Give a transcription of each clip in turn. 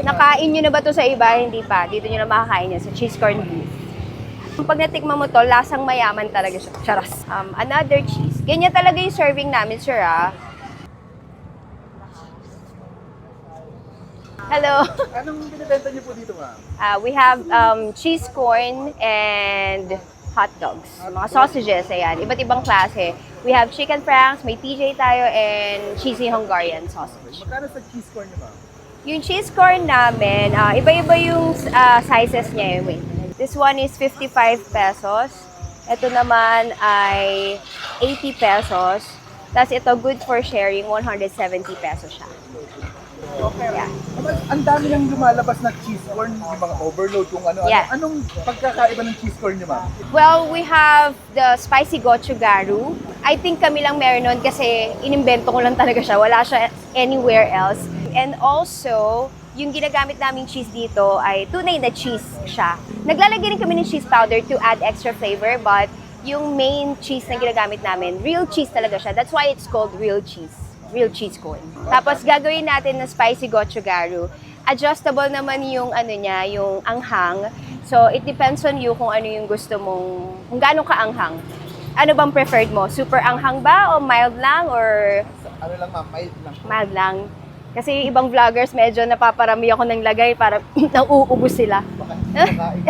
Nakain nyo na ba to sa iba? Hindi pa. Dito nyo na makakain yan sa cheese corn beef. Pag natikman mo to, lasang mayaman talaga siya. Charas. Another cheese. Ganyan talaga yung serving namin, sir, ah. Hello. Anong binibenta niyo po dito, ma'am? We have cheese corn and hot dogs. Mga sausages, ayan. Iba't ibang klase. We have chicken franks, may TJ tayo, and cheesy Hungarian sausage. Magkano sa cheese corn niyo, ma'am? Yung cheese corn namin, iba-iba yung sizes niya. Wait. This one is 55 pesos. Ito naman ay 80 pesos. Tapos ito, good for sharing, 170 pesos siya. Okay. Yeah. Ang dami nang lumalabas na cheese corn, yung mga overload, kung ano. Yeah. Anong pagkakaiba ng cheese corn niyo, ma'am? Well, we have the spicy gochugaru. I think kami lang meron nun kasi inimbento ko lang talaga siya. Wala siya anywhere else. And also, yung ginagamit naming cheese dito ay tunay na cheese siya. Naglalagay rin kami ng cheese powder to add extra flavor, but yung main cheese na ginagamit namin, real cheese talaga siya. That's why it's called real cheese corn. Tapos gagawin natin ng spicy gochugaru. Adjustable naman yung ano niya, yung anghang. So it depends on you kung ano yung gusto mong, kung gaano ka anghang. Ano bang preferred mo? Super anghang ba o mild lang or Ano lang, ma'am? Mild lang. mild lang? Kasi yung ibang vloggers medyo napaparami ako ng lagay para nauubos sila. Baka hindi makain.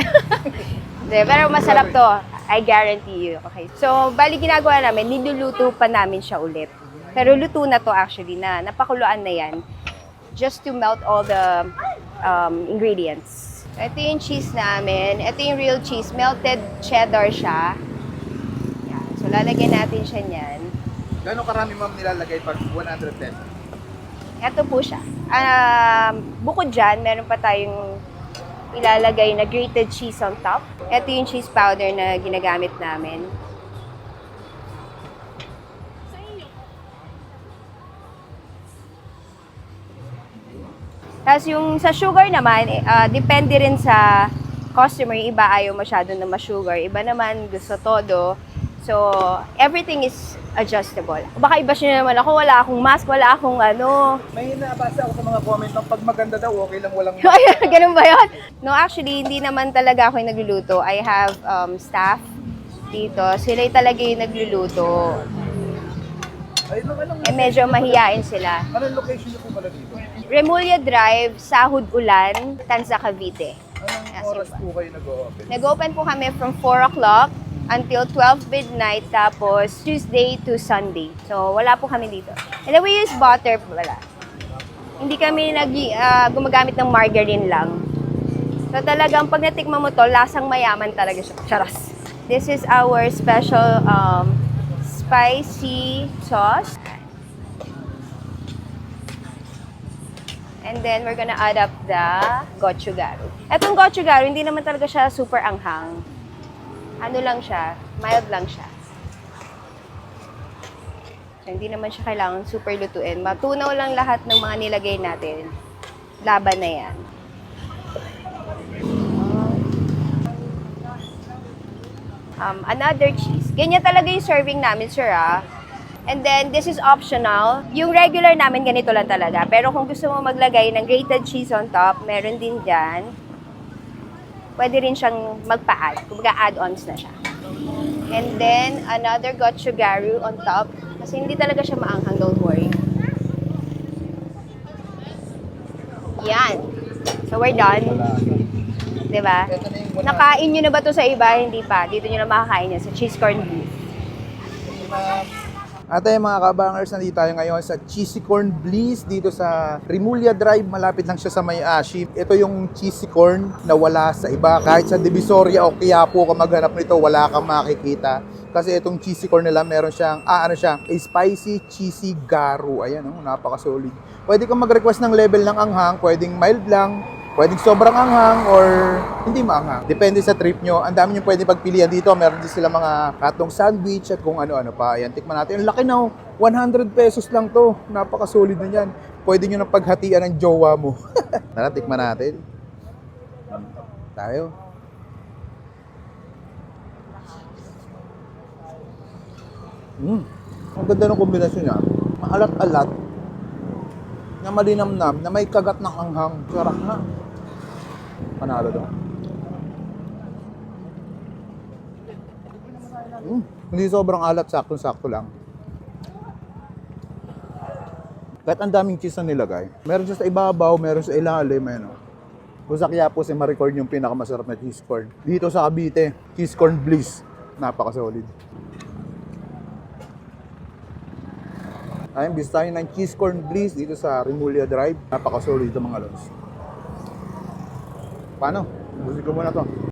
Hindi, pero masarap to. I guarantee you. Okay. So, bali ginagawa namin, niluluto pa namin siya ulit. Pero luto na to actually na. Napakuluan na yan. Just to melt all the ingredients. Ito yung cheese namin. Ito yung real cheese. Melted cheddar siya. Yan. So, lalagyan natin siya niyan. Gano'ng karami, ma'am, nilalagay pag 100 pesos? Ito po siya. Bukod dyan, meron pa tayong ilalagay na grated cheese on top. Ito yung cheese powder na ginagamit namin. Tapos yung sa sugar naman, depende rin sa customer. Yung iba ayaw masyado na ma-sugar. Iba naman gusto todo. So, everything is adjustable. Baka iba siya naman ako, wala akong mask, wala akong ano. May nabasa ako sa mga comment ng pag maganda daw, okay lang walang Ganun ba yun? No, actually, hindi naman talaga ako yung nagluluto. I have staff dito. Sila talaga yung nagluluto. Ay, anong Medyo mahiyain sila. Anong location niyo po pala dito? Remulla Drive, Sahod Ulan, Tanza, Cavite. Anong oras po kayo nag-o-open? Nag-open po kami from 4 o'clock until 12 midnight, tapos Tuesday to Sunday. So, wala po kami dito. And then we use butter po wala. Hindi kami gumagamit ng margarine lang. So, talagang pag natikman mo to, lasang mayaman talaga siya. Charas. This is our special spicy sauce. And then, we're gonna add up the gochugaru. Etong gochugaru, hindi naman talaga siya super anghang. Ano lang siya, mild lang siya. So, hindi naman siya kailangan super lutuin. Matunaw lang lahat ng mga nilagay natin. Laban na yan. Another cheese. Ganyan talaga yung serving namin, sir, ah. And then, this is optional. Yung regular namin, ganito lang talaga. Pero kung gusto mo maglagay ng grated cheese on top, meron din dyan. Pwede rin siyang magpa-add. Kumbaga, add-ons na siya. And then, another gochugaru on top. Kasi hindi talaga siya maanghang, don't worry. Yan. So, we're done. Diba? Nakain nyo na ba to sa iba? Hindi pa. Dito nyo na makakain yan sa cheese corn beef. Ate, mga kabangers, nandito tayo ngayon sa Cheesy Corn Bliss dito sa Remulla Drive. Malapit lang siya sa May Ashi. Ito yung cheesy corn na wala sa iba. Kahit sa Divisoria o Quiapo ka maghanap nito, wala kang makikita. Kasi itong cheesy corn nila, meron siyang, a spicy cheesy garu. Ayan, napaka-solid. Pwede kang mag-request ng level ng anghang, pwedeng mild lang, pwedeng sobrang anghang or hindi maanghang. Depende sa trip nyo. Ang dami nyo pwede pagpilian dito. Meron din sila mga katong sandwich at kung ano-ano pa. Ayan, tikman natin. Ang laki na, 100 pesos lang to. Napaka-solid na yan. Pwede nyo na paghatian ng jowa mo. Tara, tikman natin. Tayo. Ang ganda ng kombinasyon niya. Maalat-alat. na malinamnam, na may kagat ng anghang. Sarap na. Panalo to. Hindi sobrang alat, sakto-sakto lang. Kahit ang daming cheese na nilagay. Meron siya sa ibabaw, meron sa ilalim, ano. Kung sa Quiapo, si Maricorn yung pinakamasarap na cheese corn. Dito sa Cavite, cheese corn bliss. Napaka-solid. Ayun, bis tayo ng cheese corn bliss dito sa Remulla Drive. Napaka-solid ito mga lods. Paano? Busin ko muna to.